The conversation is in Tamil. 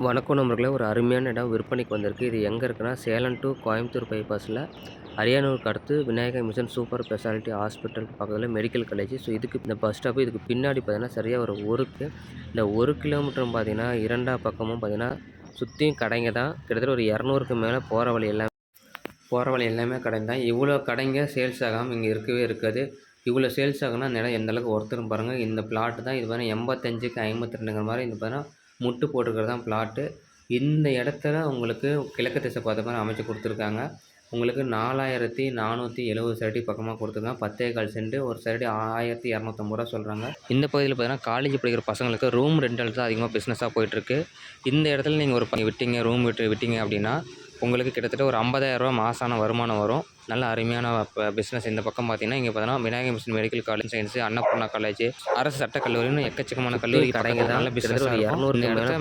வணக்கம் நண்பர்களே! ஒரு அருமையான இடம் விற்பனைக்கு வந்திருக்கு. இது எங்க இருக்குன்னா, சேலம் டூ கோயம்புத்தூர் பைபாஸ்ல அரியானூருக்கு அடுத்து விநாயகா மிஷன் சூப்பர் ஸ்பெஷாலிட்டி ஹாஸ்பிட்டலுக்கு பக்கத்தில மெடிக்கல் காலேஜ். ஸோ, இதுக்கு இந்த பஸ் ஸ்டாப்பு இதுக்கு பின்னாடி பார்த்தீங்கன்னா, சரியா ஒரு இந்த 1 கிலோமீட்டரும் பார்த்தீங்கன்னா, 2 பக்கமும் பார்த்தீங்கன்னா, சுத்தியும் கடைங்க தான். கிட்டத்தட்ட ஒரு 200க்கு மேல போற வழி எல்லாமே கடைங்க தான். இவ்வளோ கடைங்க சேல்ஸ் ஆகாம இங்க இருக்கவே இருக்காது. இவ்வளோ சேல்ஸ் ஆகும்னா, அந்த இடம் எந்த அளவுக்கு ஒர்த்துன்னு பாருங்க. இந்த பிளாட் தான். இது பாருங்க 85க்கு 52ங்கிற மாரி இந்த பாருங்க முட்டு போட்டுருக்கிறது தான் பிளாட்டு. இந்த இடத்துல உங்களுக்கு கிழக்கு திசை பார்த்த மாரி அமைச்சு குடுத்துருக்காங்க. உங்களுக்கு 4470 சதுரடி பக்கமா குடுத்துருக்காங்க. 10.25 சென்ட். ஒரு சதுரடி ரூ. 1250 சொல்றாங்க. இந்த பகுதியில பார்த்தீங்கன்னா, காலேஜ் படிக்கிற பசங்களுக்கு ரூம் ரெண்டல் தான் அதிகமா பிசினஸா போயிட்டுருக்கு. இந்த இடத்துல நீங்க ஒரு விட்டீங்க, ரூம் விட்டீங்க அப்படின்னா, உங்களுக்கு கிட்டத்தட்ட ஒரு ரூ. 50,000 மாசான வருமானம் வரும். நல்ல அருமையான பிசினஸ். இந்த பக்கம் பார்த்தீங்கன்னா, இங்க பார்த்தீங்கன்னா Vinayaka mission medical college science, Annapoorna college, அரசு சட்டக் கல்லூரின்னு எக்கச்சக்கமான கல்லூரி கடைங்க தான். நல்ல பிசினஸா இருக்கும். இந்த இடத்த